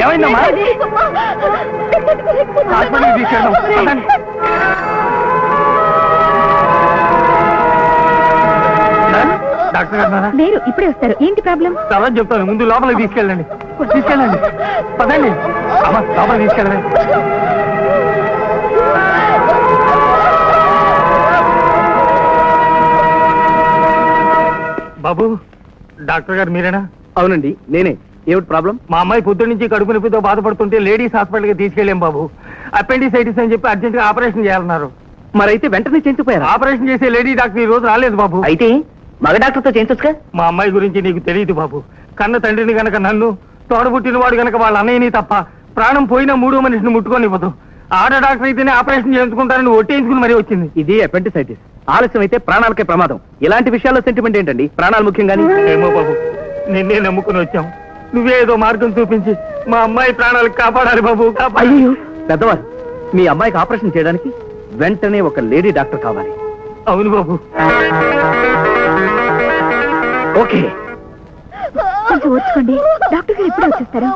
ఏమైందమ్మా? హాస్పిటల్కి తీసుకెళ్దాం. పదండి. డాక్టర్ గారు లేరు, ఇప్పుడే వస్తారు. ఏంటి ప్రాబ్లం? తర్వాత చెప్తాను, ముందు లోపలికి తీసుకెళ్ళండి. తీసుకెళ్ళండి, పదండి. అమ్మా, లోపలికి తీసుకెళ్ళండి. బాబు, డాక్టర్ గారు మీరేనా? అవునండి, నేనే. ఏమిటి ప్రాబ్లం? మా అమ్మాయి పొద్దు నుంచి కడుపు నొప్పితో బాధపడుతుంటే లేడీస్ హాస్పిటల్కి తీసుకెళ్ళాం బాబు. అపెండిసైటిస్ అని చెప్పి అర్జెంట్ గా ఆపరేషన్ చేయాలన్నారు. మరైతే వెంటనే చేయించిపోయారు. ఆపరేషన్ చేసే లేడీ డాక్టర్ ఈ రోజు రాలేదు బాబు. అయితే మగ డాక్టర్తో చేయించొచ్చుగా. మా అమ్మాయి గురించి నీకు తెలియదు బాబు. కన్న తండ్రిని గనక నన్ను, తోడబుట్టిన వాడు గనక వాళ్ళ అన్నయ్యని తప్ప ప్రాణం పోయిన మూడో మనిషిని ముట్టుకోనివ్వదు. ఆడ డాక్టర్ అయితేనే ఆపరేషన్ చేయించుకుంటారని ఒట్టేయించుకుని మరీ వచ్చింది. ఇది అపెండిసైటిస్. ఆలస్యం అయితే ప్రాణాలకే ప్రమాదం. ఇలాంటి విషయాల్లో సెంటిమెంట్ ఏంటండి? ప్రాణాలు ముఖ్యం గానీ. ఏమో బాబు, నిన్నే నమ్ముకుని వచ్చాం. నువ్వే ఏదో మార్గం చూపించి మా అమ్మాయి ప్రాణాలకు కాపాడాలి బాబు. అయ్యో పెద్దవారు, మీ అమ్మాయికి ఆపరేషన్ చేయడానికి వెంటనే ఒక లేడీ డాక్టర్ కావాలి. అవును బాబు. ఓకే, కొంచెం ఓర్చుకోండి. డాక్టర్ గారు ఎప్పుడు వచ్చేస్తారు?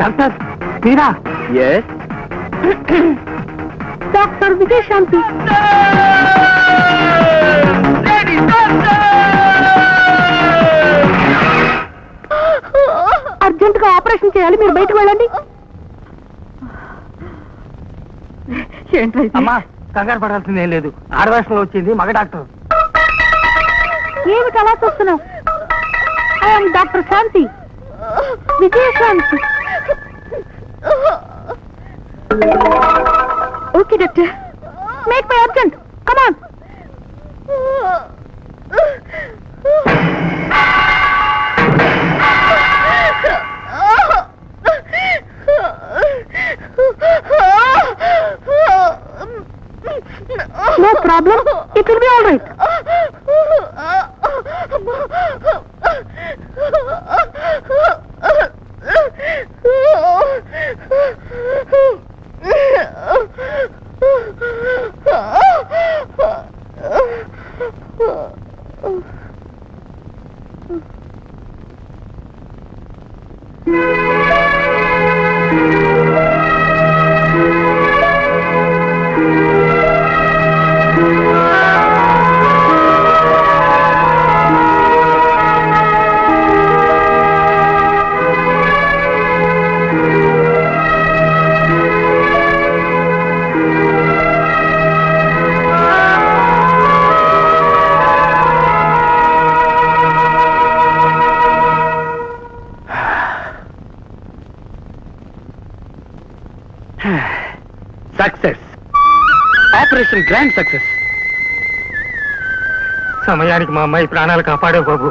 డాక్టర్ మీరా? Yes, doctor Vijayashanti. అర్జెంట్ గా ఆపరేషన్ చేయాలి, మీరు బయటకు వెళ్ళండి. అమ్మా, కంగారు పడాల్సింది ఏం లేదు. ఆడవేషంలో వచ్చింది మగ డాక్టర్. ఏమిటి అలా చూస్తున్నావు? I'm doctor Shanti, Vijayashanti. Okay doctor, make my urgent. Come on. No problem. It will be all right. Success. Operation grand success. సమయానికి మా అమ్మాయి ప్రాణాలు కాపాడావు బాబు.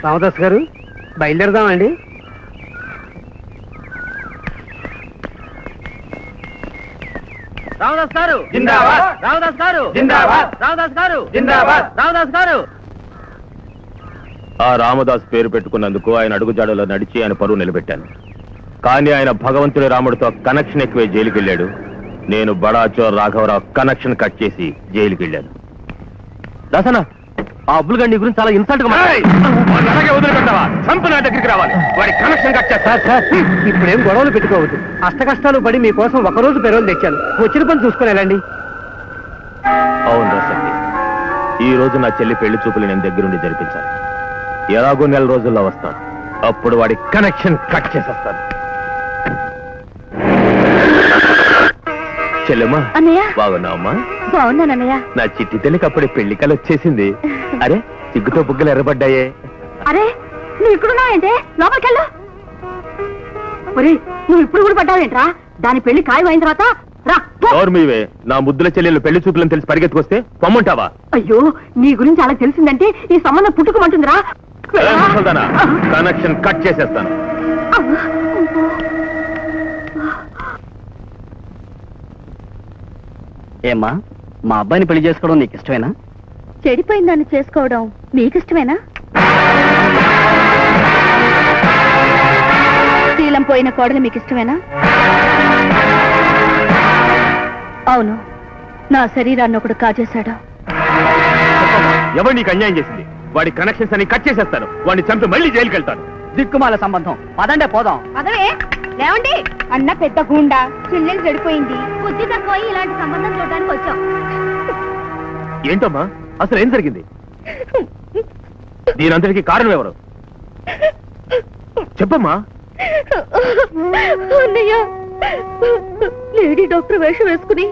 రామదాస్ గారు, బయలుదేరదామండి. రామదాస్ గారు జిందాబాద్. రామదాస్ గారు జిందాబాద్. రామదాస్ గారు జిందాబాద్. రామదాస్ గారు. ఆ రామదాస్ పేరు పెట్టుకున్నందుకు ఆయన అడుగుజాడలో నడిచి ఆయన పరువు నిలబెట్టాను. కానీ ఆయన భగవంతుడి రాముడితో కనెక్షన్ ఎక్కువే జైలుకి వెళ్ళాడు. నేను బడాచోర్ రాఘవరావు కనెక్షన్ కట్ చేసి జైలుకి వెళ్ళాను. దాసనా ఆ అబ్బుల్ గండి గురించి చాలా ఇన్సల్ట్ గా అలాగే వదిలిపెట్టావా? చంపు నా దగ్గరికి రావాలి, వాడి కనెక్షన్ కట్ చేస్తా. సార్ ఇప్పుడేం గొడవలు పెట్టుకోవద్దు. అష్ట కష్టాలు పడి మీకోసం ఒకరోజు పెరోలు తెచ్చాను. వచ్చిన పని చూసుకుని వెళ్ళండి. అవును రసండి, ఈ రోజు నా చెల్లి పెళ్లి చూపులు నేను దగ్గరుండి జరిపించాలి. ఎలాగో 4 రోజుల్లో వస్తాను, అప్పుడు వాడి కనెక్షన్ కట్ చేసేస్తాను. చెల్లెమ్మా, అన్నయ్య బాగున్నావమ్మా? బాగున్నానన్నయ్య. నా చిట్టి తల్లికి అప్పుడే పెళ్లి కల వచ్చేసింది. అరే సిగ్గుతో బుగ్గలు ఎర్రబడ్డాయే. అరే నువ్వు ఇక్కడున్నావేంటే? లోపలికెళ్ళు. ఒరే నువ్వు ఇప్పుడు కూడా పడ్డావేంట్రా? దాని పెళ్లి ఖాయం అయిన తర్వాత రా పో. మీవే నా ముద్దుల చెల్లెలు పెళ్లి చూపులను తెలిసి పరిగెత్తుకొస్తే పొమ్మంటావా? అయ్యో నీ గురించి అలా తెలిసిందంటే ఈ సంబంధం పుట్టుకోమంటుందిరా. కనెక్షన్ కట్ చేసేస్తాను. ఏమ్మా, మా అబ్బాయిని పెళ్లి చేసుకోవడం నీకు ఇష్టమేనా? చెడిపోయిన దాన్ని చేసుకోవడం మీకిష్టమేనా? శీలం పోయిన కోడలు మీకు ఇష్టమేనా? అవును, నా శరీరాన్ని ఒకడు కాజేశాడు. ఎవరు నీకు అన్యాయం చేసింది? వాడి కనెక్షన్స్ అన్ని కట్ చేసేస్తాను. వాడిని చంపి మళ్ళీ జైలుకి వెళ్తాను. దిక్కుమాల సంబంధం. పదండే పోదాం. అదే లేవండి. అన్న పెద్ద గుండా, చెల్లెలు చెడిపోయింది, బుద్ధి తక్కువ, ఇలాంటి సంబంధం చూడడానికి వచ్చాం. ఏంటమ్మా అసలు ఏం జరిగింది? దీనంతటికి కారణం ఎవరు? చెప్పమ్మా. అన్నయ్య, లేడీ డాక్టర్ వేషం వేసుకుని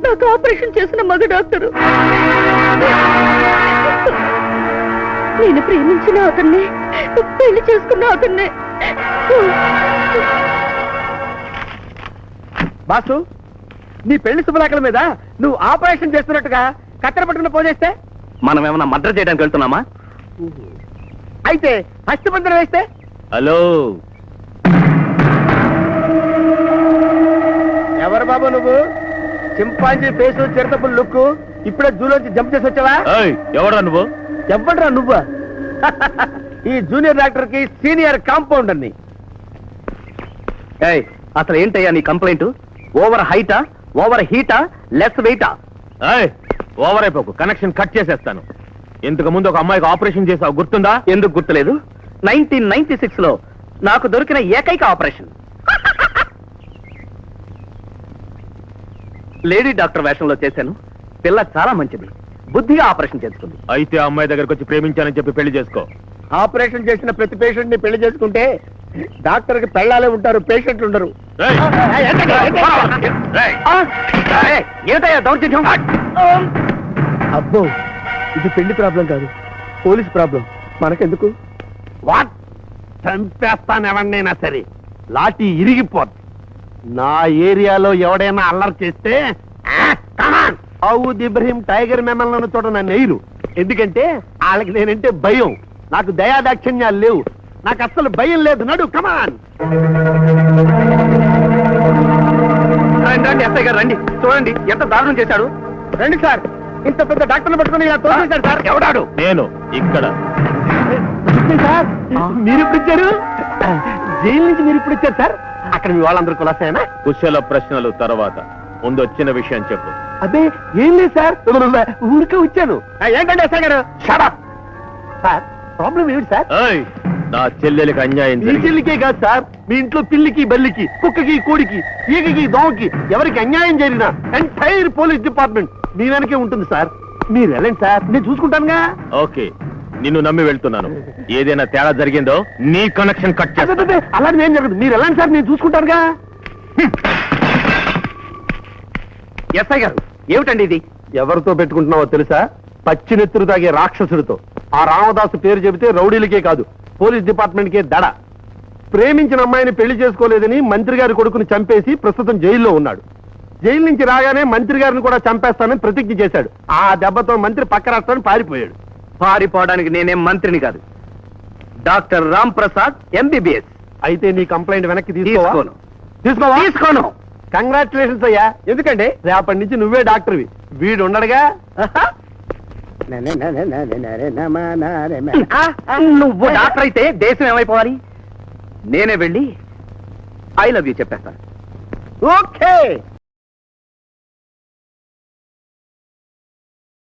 నాకు ఆపరేషన్ చేసిన మగ డాక్టరు. నేను ప్రేమించిన అతన్నే, పెళ్లి చేసుకున్న అతన్నే. బాసు, నీ పెళ్లి శుభలేఖల మీద నువ్వు ఆపరేషన్ చేస్తున్నట్టుగా కత్తెర పట్టుకుని పోజేస్తే మనం ఏమన్నా మర్డర్ చేయడానికి వెళ్తున్నామా? అయితే అస్థిపంజరం వేస్తే? హలో, ఎవరు బాబు నువ్వు? చింపాంజీ ఫేసు, చిరతపుల్ లుక్, ఇప్పుడే జూలోంచి జంప్ చేసి వచ్చావా? ఎవరా నువ్వు? ఎవడ్రా నువ్వు? ఈ జూనియర్ డాక్టర్ కి సీనియర్ కాంపౌండర్ ని. అసలు ఏంటయ్యా నీ కంప్లైంట్? ఓవర్ హైటా, ఓవర్ హీటా, లెస్ వెయిటా? ఓవర్ అయిపోకు, కనెక్షన్ కట్ చేసేస్తాను. ఇంతకు ముందు ఒక అమ్మాయికి ఆపరేషన్ చేసావు, గుర్తుందా? ఎందుకు గుర్తులేదు? 1996 లో నాకు దొరికిన ఏకైక ఆపరేషన్. లేడీ డాక్టర్ వేషంలో చేశాను. పిల్ల చాలా మంచిది, బుద్ధిగా ఆపరేషన్ చేసుకుంది. అయితే ఆ అమ్మాయి దగ్గరకు వచ్చి ప్రేమించానని చెప్పి పెళ్లి చేసుకో. ఆపరేషన్ చేసిన ప్రతి పేషెంట్ ని పెళ్లి చేసుకుంటే డాక్టర్ కి పెళ్ళాలే ఉంటారు, పేషెంట్లు ఉండరు. ఏయ్! ఏమిటయ్యా దౌర్జన్యం? అబ్బో, ఇది పెళ్లి ప్రాబ్లం కాదు, పోలీస్ ప్రాబ్లం. మనకెందుకు? వాట్? చంపేస్తాను ఎవరినైనా సరే, లాఠీ ఇరిగిపోద్ది. నా ఏరియాలో ఎవడైనా అల్లరి చేస్తే ఔద్ ఇబ్రహీం టైగర్ మెమల్ని చోట నన్ను వేయరు. ఎందుకంటే వాళ్ళకి నేనంటే భయం. నాకు దయాదాక్షిణ్యాలు లేవు, నాకు అస్సలు భయం లేదు. నడు, కమాన్. రండి ఎస్ఐ గారు, రండి. చూడండి ఎంత దారుణం చేశాడు. రండి సార్, ఇంత పెద్ద డాక్టర్ని పట్టుకుని ఇలా తోసేశాడు సార్. ఎవడాడు? నేను ఇక్కడ. సార్ మీరు ఇప్పుడు ఇచ్చారు? జైలు నుంచి మీరు ఇప్పుడు ఇచ్చారు సార్? అక్కడ మీ వాళ్ళందరూ కులాసేనా? కుశల ప్రశ్నలు తర్వాత, ముందు వచ్చిన విషయం చెప్పు. అదే ఏం లేదు సార్, ఊరికే వచ్చాను. ఏంటండి ఎస్ఐ గారు? Shut up sir. ప్రాబ్లం ఏమిటి సార్? నా చెల్లెలికి అన్యాయం మీ జరిగింది. చెల్లికే కాదు సార్, మీ ఇంట్లో పిల్లికి, బల్లికి, కుక్కకి, కోడికి, ఈగకి, దోమకి ఎవరికి అన్యాయం జరిగినా ఎంటైర్ పోలీస్ డిపార్ట్మెంట్ మీ వెనకే ఉంటుంది సార్. మీరు వెళ్ళండి సార్, నేను చూసుకుంటానుగా. ఓకే, నిన్ను నమ్మి వెళ్తున్నాను. ఏదైనా తేడా జరిగిందో నీ కనెక్షన్ కట్ చేస్తా. అలాంటి ఏం జరగదు, మీరు వెళ్ళండి సార్, నేను చూసుకుంటానుగా. ఎస్ఐ గారు, ఏమిటండి ఇది? ఎవరితో పెట్టుకుంటున్నావో తెలుసా? పచ్చినెత్తురు తాగే రాక్షసుడితో. ఆ రామదాసు పేరు చెబితే రౌడీలకే కాదు, పోలీస్ డిపార్ట్మెంట్ కే దడ. ప్రేమించిన అమ్మాయిని పెళ్లి చేసుకోలేదని మంత్రి గారి కొడుకుని చంపేసి ప్రస్తుతం జైల్లో ఉన్నాడు. జైలు నుంచి రాగానే మంత్రి గారిని కూడా చంపేస్తానని ప్రతిజ్ఞ చేశాడు. ఆ దెబ్బతో మంత్రి పక్క రాష్ట్రాన్ని పారిపోయాడు. పారిపోవడానికి నేనేం మంత్రిని కాదు, డాక్టర్ రామ్ ప్రసాద్ ఎంబీబీఎస్. అయితే నీ కంప్లైంట్ వెనక్కి తీసుకోను. తీసుకోను. కంగ్రాచులేషన్స్ అయ్యా. ఎందుకంటే రేపటి నుంచి నువ్వే డాక్టర్వి, వీడు ఉండడుగా. నువ్వు డాక్టర్ అయితే దేశం ఏమైపోవాలి? నేనే వెళ్ళి ఐ లవ్ యూ చెప్పేస్తాను. ఓకే.